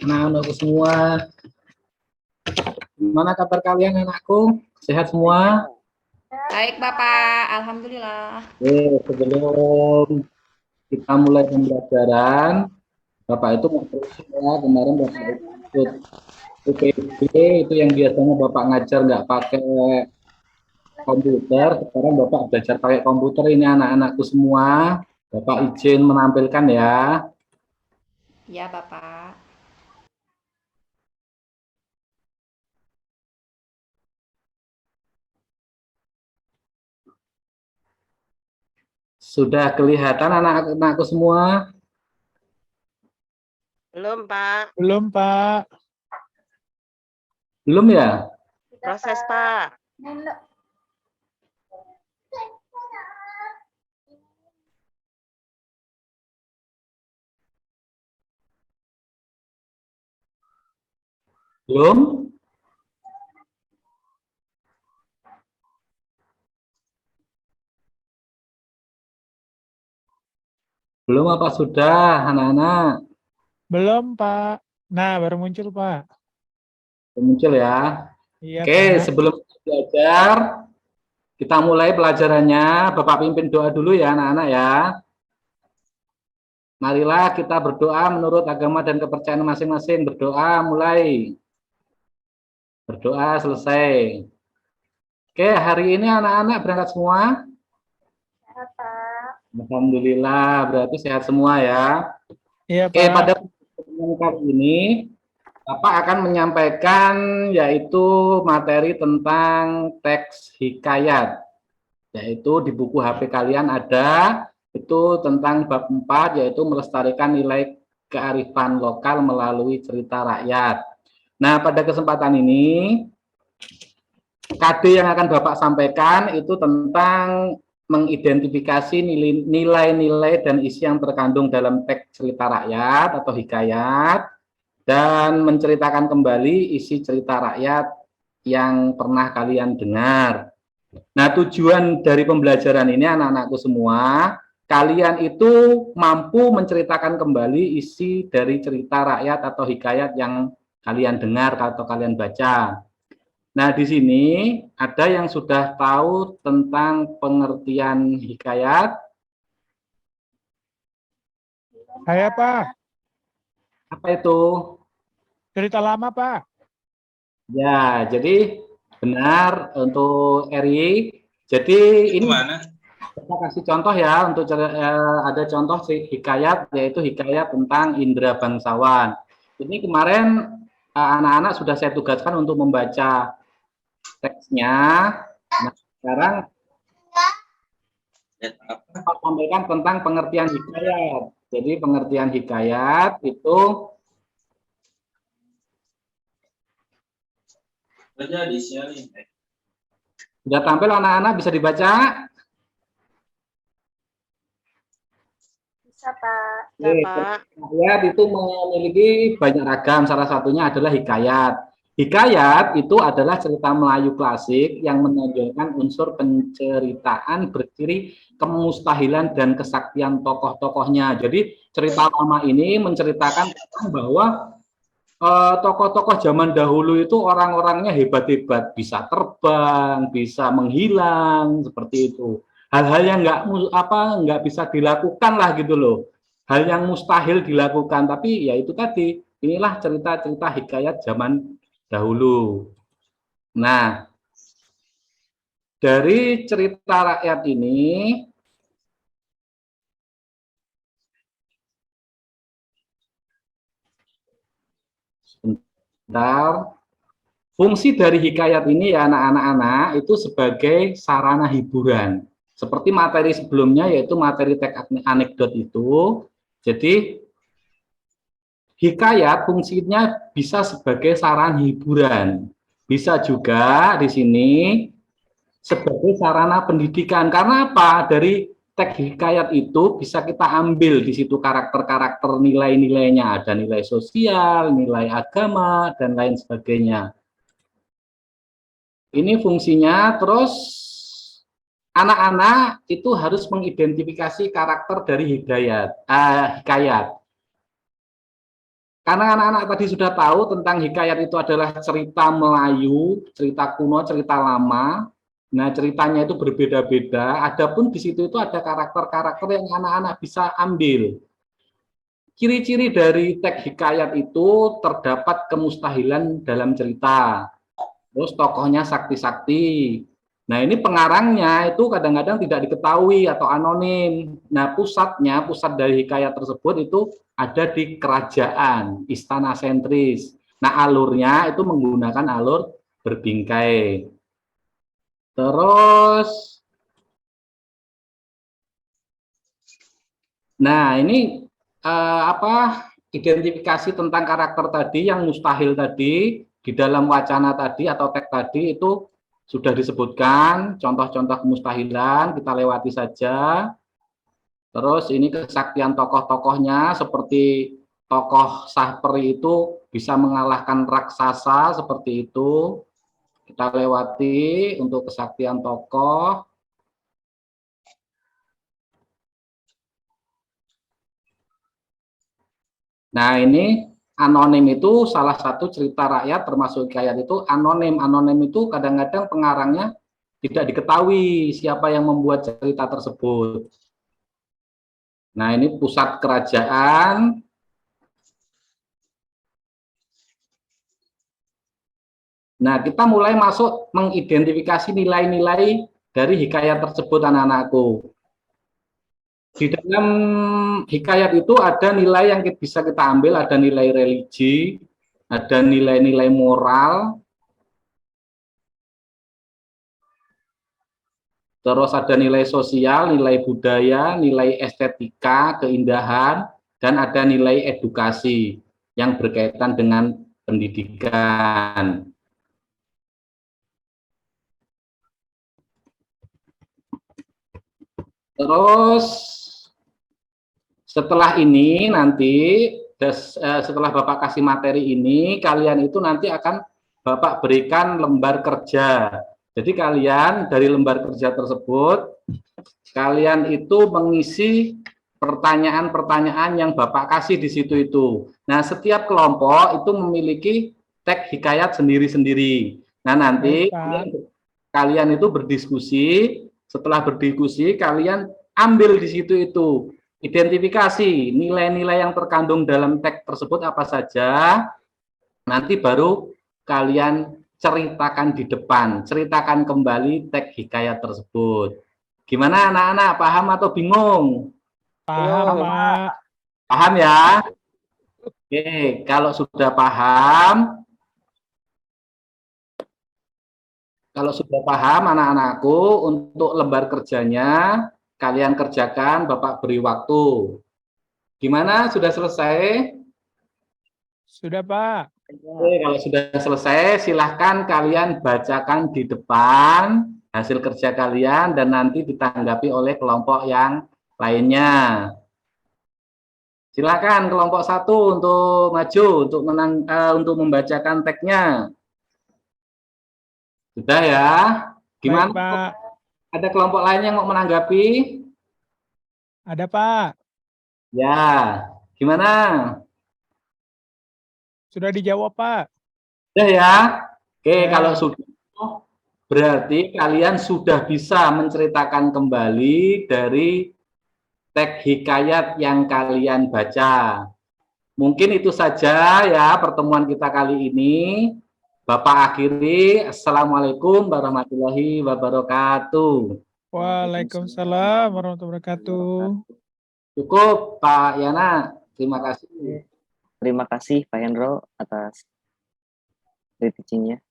anak-anakku semua. Gimana kabar kalian anakku? Sehat semua? Baik Bapak, Alhamdulillah. Sebelum kita mulai pembelajaran, Bapak itu mau terus ya, kemarin Bapak ikut UPB itu yang biasanya Bapak ngajar nggak pakai komputer, sekarang Bapak belajar pakai komputer ini anak-anakku semua. Bapak izin menampilkan ya. Ya Bapak. Sudah kelihatan anak-anakku semua? Belum, Pak. Belum, Pak. Belum ya? Proses, Pak. Belum? Belum apa sudah anak-anak? Belum, Pak. Nah, baru muncul, Pak. Muncul ya. Iya, Oke, Pak. sebelum kita belajar, kita mulai pelajarannya. Bapak pimpin doa dulu ya anak-anak ya. Marilah kita berdoa menurut agama dan kepercayaan masing-masing. Berdoa mulai. Berdoa selesai. Oke, hari ini anak-anak berangkat semua? Sehat, Pak. Alhamdulillah, berarti sehat semua ya. Iya, Oke, Pak. pada pertemuan kali ini, Bapak akan menyampaikan yaitu materi tentang teks hikayat. Yaitu di buku HP kalian ada, itu tentang bab 4, yaitu melestarikan nilai kearifan lokal melalui cerita rakyat. Nah, pada kesempatan ini, KD yang akan Bapak sampaikan itu tentang mengidentifikasi nilai-nilai dan isi yang terkandung dalam teks cerita rakyat atau hikayat, dan menceritakan kembali isi cerita rakyat yang pernah kalian dengar. Nah, tujuan dari pembelajaran ini anak-anakku semua, kalian itu mampu menceritakan kembali isi dari cerita rakyat atau hikayat yang kalian dengar atau kalian baca. Nah, di sini ada yang sudah tahu tentang pengertian hikayat? Saya, Pak. Apa itu? Cerita lama, Pak. Ya, jadi benar untuk Eri. Jadi ini kita kasih contoh ya untuk ada contoh hikayat, yaitu hikayat tentang Indra Bangsawan. Ini kemarin anak-anak sudah saya tugaskan untuk membaca teksnya. Nah, sekarang saya sampaikan tentang pengertian hikayat. Jadi pengertian hikayat itu sudah tampil anak-anak, bisa dibaca? Bisa, Pak. Ya, Pak. Hikayat itu memiliki banyak ragam, salah satunya adalah hikayat. Hikayat itu adalah cerita Melayu klasik yang menonjolkan unsur penceritaan berciri kemustahilan dan kesaktian tokoh-tokohnya. Jadi cerita lama ini menceritakan bahwa tokoh-tokoh zaman dahulu itu orang-orangnya hebat-hebat, bisa terbang, bisa menghilang, seperti itu. Hal-hal yang nggak bisa dilakukan lah gitu loh. Hal yang mustahil dilakukan, tapi ya itu tadi, inilah cerita-cerita hikayat zaman dahulu. Nah, dari cerita rakyat ini, sebentar. Fungsi dari hikayat ini ya anak-anak itu sebagai sarana hiburan. Seperti materi sebelumnya yaitu materi teks anekdot itu. Jadi hikayat fungsinya bisa sebagai sarana hiburan. Bisa juga di sini sebagai sarana pendidikan. Karena apa? Dari teks hikayat itu bisa kita ambil di situ karakter-karakter nilai-nilainya. Ada nilai sosial, nilai agama, dan lain sebagainya. Ini fungsinya. Terus anak-anak itu harus mengidentifikasi karakter dari hikayat. Karena anak-anak tadi sudah tahu tentang hikayat itu adalah cerita Melayu, cerita kuno, cerita lama. Nah, ceritanya itu berbeda-beda. Adapun di situ itu ada karakter-karakter yang anak-anak bisa ambil. Ciri-ciri dari teks hikayat itu terdapat kemustahilan dalam cerita. Terus tokohnya sakti-sakti. Nah, ini pengarangnya itu kadang-kadang tidak diketahui atau anonim. Nah, pusat dari hikayat tersebut itu ada di kerajaan, istana sentris. Nah, alurnya itu menggunakan alur berbingkai. Terus, nah ini identifikasi tentang karakter tadi yang mustahil tadi di dalam wacana tadi atau teks tadi itu sudah disebutkan contoh-contoh kemustahilan, kita lewati saja. Terus ini kesaktian tokoh-tokohnya seperti tokoh Sahperi itu bisa mengalahkan raksasa seperti itu. Kita lewati untuk kesaktian tokoh. Nah, ini anonim itu salah satu cerita rakyat termasuk hikayat itu anonim. Anonim itu kadang-kadang pengarangnya tidak diketahui siapa yang membuat cerita tersebut. Nah, ini pusat kerajaan. Nah, kita mulai masuk mengidentifikasi nilai-nilai dari hikayat tersebut, anak-anakku. Di dalam hikayat itu ada nilai yang bisa kita ambil, ada nilai religi, ada nilai-nilai moral, terus ada nilai sosial, nilai budaya, nilai estetika, keindahan, dan ada nilai edukasi yang berkaitan dengan pendidikan. Terus setelah ini nanti setelah Bapak kasih materi ini, kalian itu nanti akan Bapak berikan lembar kerja. Jadi kalian dari lembar kerja tersebut, kalian itu mengisi pertanyaan-pertanyaan yang Bapak kasih di situ itu. Nah, setiap kelompok itu memiliki teks hikayat sendiri-sendiri. Nah, nanti kalian itu berdiskusi. Setelah berdiskusi, kalian ambil di situ itu, identifikasi nilai-nilai yang terkandung dalam teks tersebut apa saja, nanti baru kalian ceritakan di depan, ceritakan kembali teks hikayat tersebut. Gimana anak-anak, paham atau bingung? Paham, Pak. Paham ya? Oke, kalau sudah paham, anak-anakku, untuk lembar kerjanya kalian kerjakan, Bapak beri waktu. Gimana? Sudah selesai? Sudah, Pak. Oke, kalau sudah selesai, silahkan kalian bacakan di depan hasil kerja kalian dan nanti ditanggapi oleh kelompok yang lainnya. Silakan kelompok 1 untuk maju untuk membacakan teksnya. Sudah ya? Gimana? Baik, Pak. Ada kelompok lain yang mau menanggapi? Ada, Pak. Ya, gimana? Sudah dijawab, Pak. Sudah ya? Oke, Ya. kalau sudah, berarti kalian sudah bisa menceritakan kembali dari teks hikayat yang kalian baca. Mungkin itu saja ya pertemuan kita kali ini. Bapak akhiri. Assalamualaikum warahmatullahi wabarakatuh. Waalaikumsalam warahmatullahi wabarakatuh. Cukup, Pak Yana. Terima kasih. Terima kasih Pak Hendro atas teaching-nya.